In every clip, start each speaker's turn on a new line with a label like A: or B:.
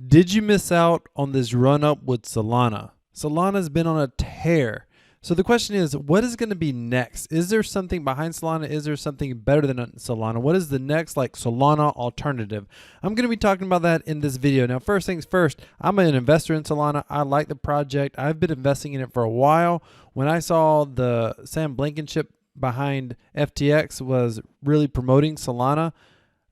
A: Did you miss out on this run up with Solana? Solana's been on a tear. So the question is, what is going to be next? Is there something behind Solana? Is there something better than Solana? What is the next Solana alternative? I'm going to be talking about that in this video. Now, first things first, I'm an investor in Solana. I like the project. I've been investing in it for a while. When I saw the Sam Blankenship behind FTX was really promoting Solana,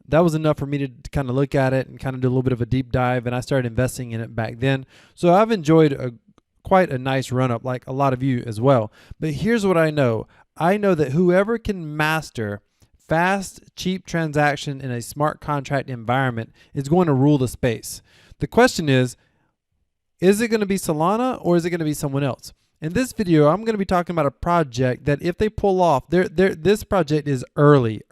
A: that was enough for me to kind of look at it and kind of do a little bit of a deep dive, and I started investing in it back then. So I've enjoyed quite a nice run up, like a lot of you as well. But here's what I know. I know that whoever can master fast, cheap transaction in a smart contract environment is going to rule the space. The question is it going to be Solana or is it going to be someone else? In this video, I'm going to be talking about a project that if they pull off, this project is early,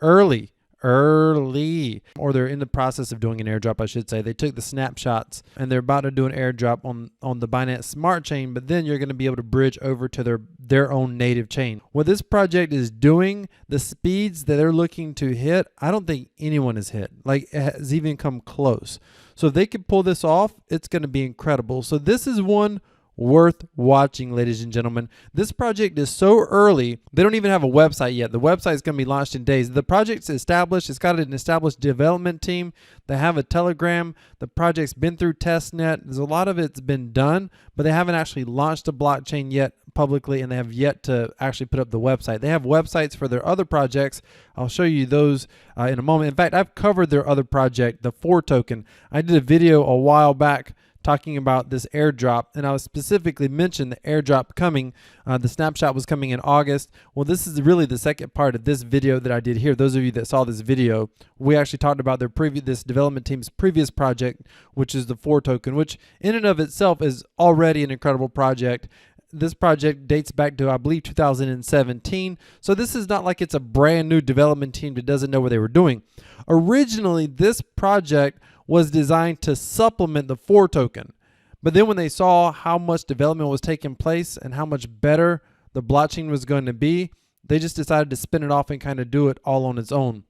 A: or they're in the process of doing an airdrop, I should say. They took the snapshots and they're about to do an airdrop on the Binance Smart Chain, but then you're going to be able to bridge over to their own native chain. What this project is doing, the speeds that they're looking to hit, I don't think anyone has hit, has even come close. So if they can pull this off, it's going to be incredible. So this is one worth watching, ladies and gentlemen. This project is so early, they don't even have a website yet. The website is going to be launched in days. The project's established. It's got an established development team. They have a Telegram. The project's been through testnet. There's a lot of it's been done, but they haven't actually launched a blockchain yet publicly, and they have yet to actually put up the website. They have websites for their other projects. I'll show you those in a moment. In fact, I've covered their other project, the 4 token. I did a video a while back talking about this airdrop, and I was specifically mentioned the airdrop coming. The snapshot was coming in August. Well, this is really the second part of this video that I did here. Those of you that saw this video, we actually talked about this development team's previous project, which is the 4 token, which in and of itself is already an incredible project. This project dates back to, I believe, 2017. So this is not like it's a brand new development team that doesn't know what they were doing. Originally, this project was designed to supplement the 4 token. But then when they saw how much development was taking place and how much better the blockchain was going to be, they just decided to spin it off and kind of do it all on its own.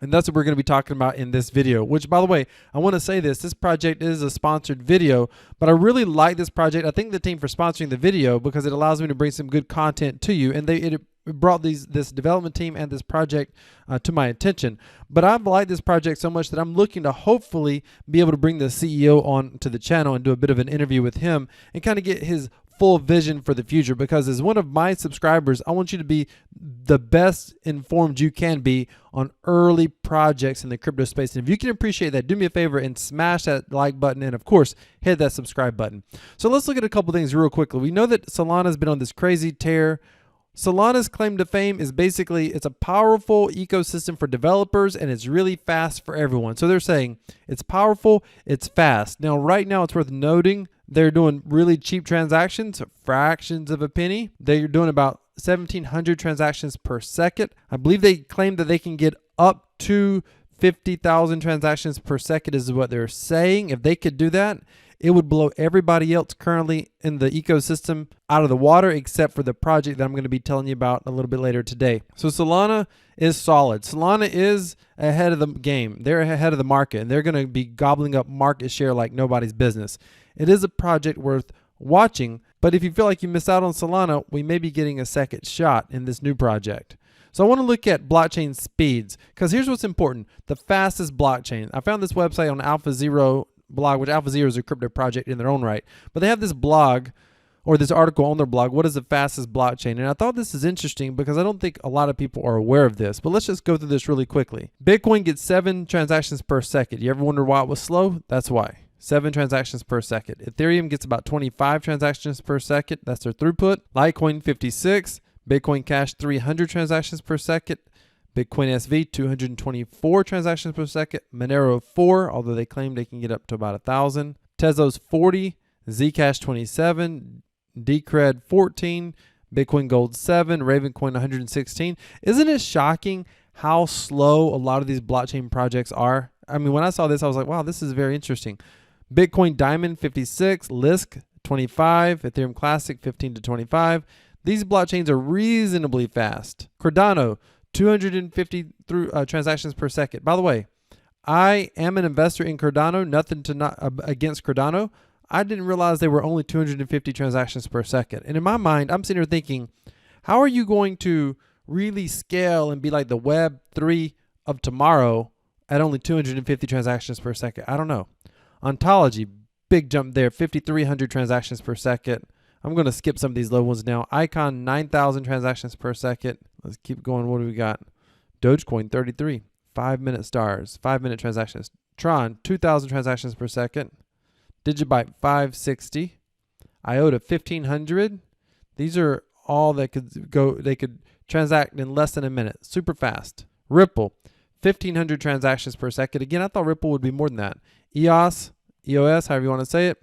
A: And that's what we're going to be talking about in this video, which, by the way, I want to say this project is a sponsored video, but I really like this project. I thank the team for sponsoring the video because it allows me to bring some good content to you. And it brought this development team and this project to my attention. But I've liked this project so much that I'm looking to hopefully be able to bring the CEO on to the channel and do a bit of an interview with him and kind of get his full vision for the future, because as one of my subscribers, I want you to be the best informed you can be on early projects in the crypto space. And if you can appreciate that, do me a favor and smash that like button, and of course hit that subscribe button. So let's look at a couple things real quickly. We know that Solana's been on this crazy tear. Solana's claim to fame is basically it's a powerful ecosystem for developers and it's really fast for everyone. So they're saying it's powerful, it's fast. Now, right now, it's worth noting they're doing really cheap transactions, fractions of a penny. They're doing about 1,700 transactions per second. I believe they claim that they can get up to 50,000 transactions per second is what they're saying. If they could do that, it would blow everybody else currently in the ecosystem out of the water, except for the project that I'm going to be telling you about a little bit later today. So Solana is solid. Solana is ahead of the game. They're ahead of the market, and they're going to be gobbling up market share like nobody's business. It is a project worth watching, but if you feel like you missed out on Solana, we may be getting a second shot in this new project. So I want to look at blockchain speeds, because here's what's important. The fastest blockchain. I found this website on AlphaZero blog, which AlphaZero is a crypto project in their own right, but they have this blog or this article on their blog, what is the fastest blockchain? And I thought this is interesting because I don't think a lot of people are aware of this, but let's just go through this really quickly. Bitcoin gets 7 transactions per second. You ever wonder why it was slow? That's why. 7 transactions per second. Ethereum gets about 25 transactions per second. That's their throughput. Litecoin 56. Bitcoin Cash 300 transactions per second. Bitcoin SV 224 transactions per second. Monero 4, although they claim they can get up to about 1,000. Tezos 40. Zcash 27. Decred 14. Bitcoin Gold 7. Ravencoin 116. Isn't it shocking how slow a lot of these blockchain projects are? I mean, when I saw this, I was like, wow, this is very interesting. Bitcoin Diamond 56. Lisk 25. Ethereum Classic 15 to 25. These blockchains are reasonably fast. Cardano 250 transactions per second. By the way, I am an investor in Cardano, nothing to not against Cardano. I didn't realize they were only 250 transactions per second. And in my mind, I'm sitting here thinking, how are you going to really scale and be like the Web 3 of tomorrow at only 250 transactions per second? I don't know. Ontology, big jump there, 5,300 transactions per second. I'm going to skip some of these low ones now. Icon, 9,000 transactions per second. Let's keep going. What do we got? Dogecoin, 33. 5-minute stars, 5-minute transactions. Tron, 2,000 transactions per second. Digibyte, 560. IOTA, 1,500. These are all that could go. They could transact in less than a minute. Super fast. Ripple, 1,500 transactions per second. Again, I thought Ripple would be more than that. EOS, however you want to say it,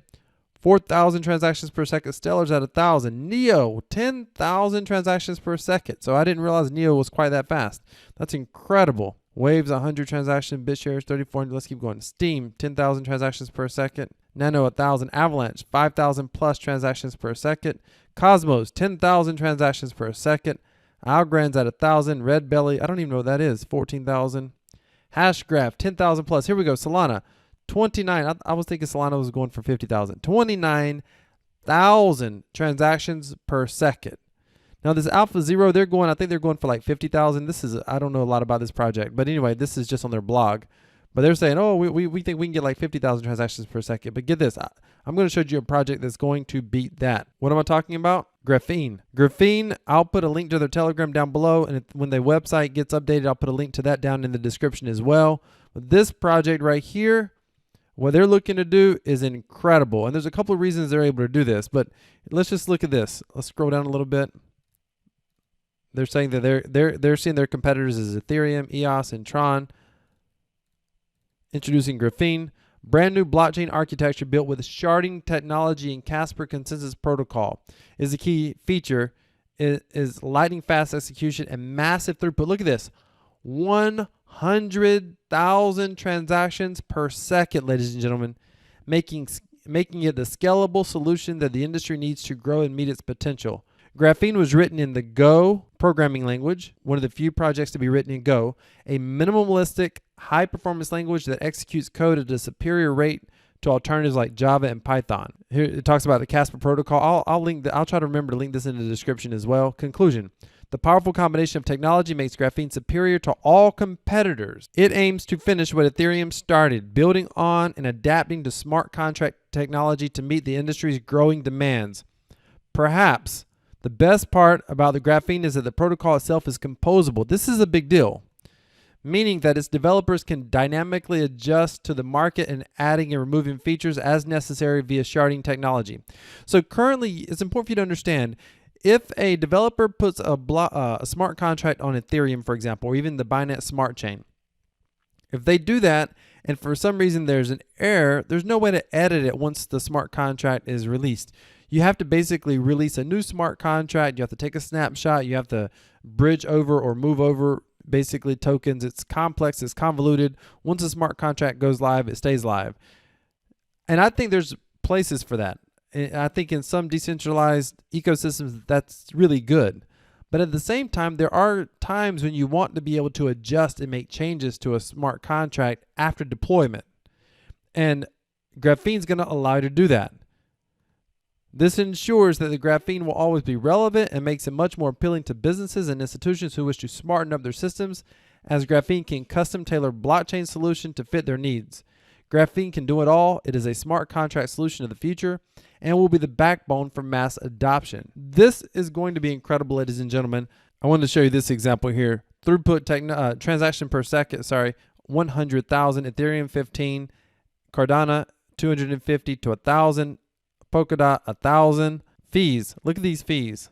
A: 4,000 transactions per second. Stellar's at 1,000. Neo, 10,000 transactions per second. So I didn't realize Neo was quite that fast. That's incredible. Waves, 100 transactions. BitShares, 3,400. Let's keep going. Steam, 10,000 transactions per second. Nano, 1,000. Avalanche, 5,000 plus transactions per second. Cosmos, 10,000 transactions per second. Algorand's at 1,000. Red Belly, I don't even know what that is, 14,000. Hashgraph, 10,000 plus. Here we go. Solana, 29. I was thinking Solana was going for 50,000. 29,000 transactions per second. Now this Alpha Zero, I think they're going for like 50,000. I don't know a lot about this project, but anyway, this is just on their blog. But they're saying, oh, we think we can get like 50,000 transactions per second. But get this, I'm going to show you a project that's going to beat that. What am I talking about? Graphene. Graphene, I'll put a link to their Telegram down below. And when the website gets updated, I'll put a link to that down in the description as well. But this project right here, what they're looking to do is incredible. And there's a couple of reasons they're able to do this. But let's just look at this. Let's scroll down a little bit. They're saying that they're seeing their competitors as Ethereum, EOS, and Tron. Introducing Graphene, brand new blockchain architecture built with sharding technology and Casper consensus protocol. Is the key feature is lightning fast execution and massive throughput. Look at this, 100,000 transactions per second, ladies and gentlemen, making it the scalable solution that the industry needs to grow and meet its potential. Graphene was written in the Go programming language, one of the few projects to be written in Go, a minimalistic, high-performance language that executes code at a superior rate to alternatives like Java and Python. Here it talks about the Casper protocol. I'll try to remember to link this in the description as well. Conclusion. The powerful combination of technology makes Graphene superior to all competitors. It aims to finish what Ethereum started, building on and adapting to smart contract technology to meet the industry's growing demands. Perhaps the best part about the Graphene is that the protocol itself is composable. This is a big deal, meaning that its developers can dynamically adjust to the market and adding and removing features as necessary via sharding technology. So currently, it's important for you to understand, if a developer puts a smart contract on Ethereum, for example, or even the Binance Smart Chain, if they do that and for some reason there's an error, there's no way to edit it once the smart contract is released. You have to basically release a new smart contract. You have to take a snapshot. You have to bridge over or move over basically tokens. It's complex. It's convoluted. Once a smart contract goes live, it stays live. And I think there's places for that. I think in some decentralized ecosystems, that's really good. But at the same time, there are times when you want to be able to adjust and make changes to a smart contract after deployment. And Graphene is going to allow you to do that. This ensures that the Graphene will always be relevant and makes it much more appealing to businesses and institutions who wish to smarten up their systems, as Graphene can custom tailor blockchain solution to fit their needs. Graphene can do it all. It is a smart contract solution of the future and will be the backbone for mass adoption. This is going to be incredible, ladies and gentlemen. I wanted to show you this example here. Throughput transaction per second, 100,000, Ethereum 15, Cardano 250 to 1,000, Polkadot 1,000. Fees, look at these fees.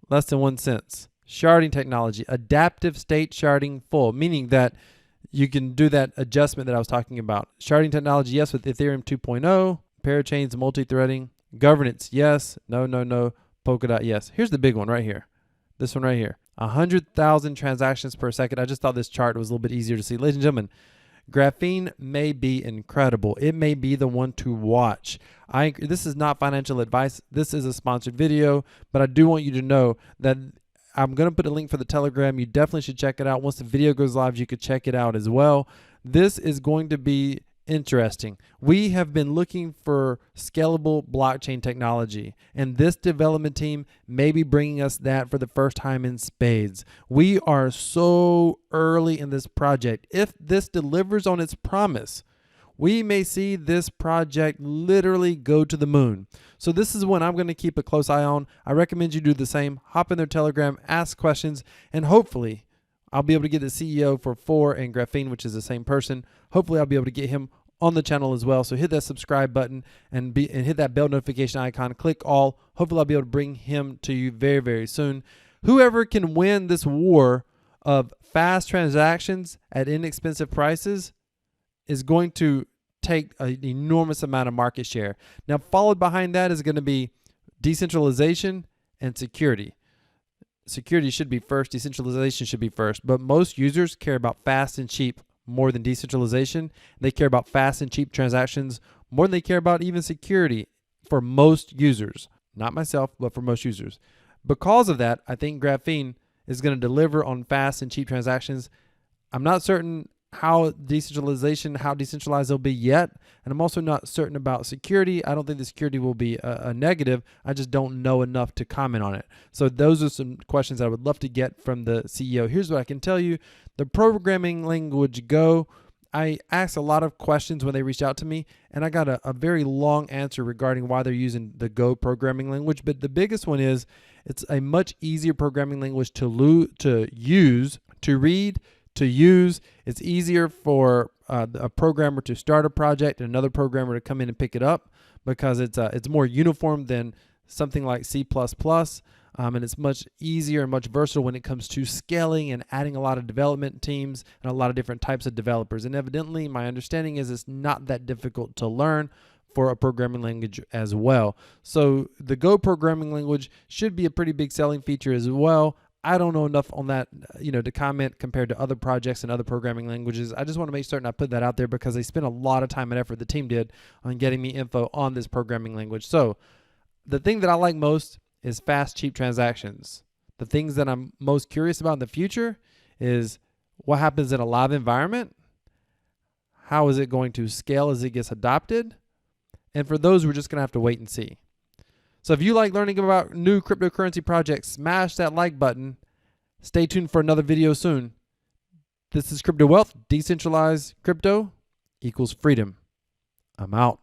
A: Less than 1 cent. Sharding technology, adaptive state sharding full, meaning that you can do that adjustment that I was talking about. Sharding technology, yes, with Ethereum 2.0. Parachains, multi-threading. Governance, yes. No. Polkadot, yes. Here's the big one right here. This one right here. 100,000 transactions per second. I just thought this chart was a little bit easier to see. Ladies and gentlemen, Graphene may be incredible. It may be the one to watch. This is not financial advice. This is a sponsored video, but I do want you to know that I'm going to put a link for the Telegram. You definitely should check it out. Once the video goes live, you could check it out as well. This is going to be interesting. We have been looking for scalable blockchain technology, and this development team may be bringing us that for the first time in spades. We are so early in this project. If this delivers on its promise, we may see this project literally go to the moon. So this is one I'm going to keep a close eye on. I recommend you do the same. Hop in their Telegram, ask questions, and hopefully I'll be able to get the CEO for 4 and Graphene, which is the same person. Hopefully I'll be able to get him on the channel as well. So hit that subscribe button and hit that bell notification icon. Click all. Hopefully I'll be able to bring him to you very, very soon. Whoever can win this war of fast transactions at inexpensive prices is going to take an enormous amount of market share. Now, followed behind that is going to be decentralization and security. Security should be first, decentralization should be first, but most users care about fast and cheap more than decentralization. They care about fast and cheap transactions more than they care about even security for most users. Not myself, but for most users. Because of that, I think Graphene is going to deliver on fast and cheap transactions. I'm not certain how decentralized they'll be yet, and I'm also not certain about security. I don't think the security will be a negative. I just don't know enough to comment on it. So those are some questions I would love to get from the CEO. Here's what I can tell you. The programming language Go, I asked a lot of questions when they reached out to me, and I got a very long answer regarding why they're using the Go programming language. But the biggest one is it's a much easier programming language to use, to read, to use. It's easier for a programmer to start a project and another programmer to come in and pick it up because it's more uniform than something like C++. And it's much easier and much versatile when it comes to scaling and adding a lot of development teams and a lot of different types of developers. And evidently, my understanding is it's not that difficult to learn for a programming language as well. So the Go programming language should be a pretty big selling feature as well. I don't know enough on that, to comment compared to other projects and other programming languages. I just want to make certain I put that out there because they spent a lot of time and effort, the team did, on getting me info on this programming language. So the thing that I like most is fast, cheap transactions. The things that I'm most curious about in the future is what happens in a live environment. How is it going to scale as it gets adopted? And for those, we're just going to have to wait and see. So if you like learning about new cryptocurrency projects, smash that like button. Stay tuned for another video soon. This is Crypto Wealth. Decentralized crypto equals freedom. I'm out.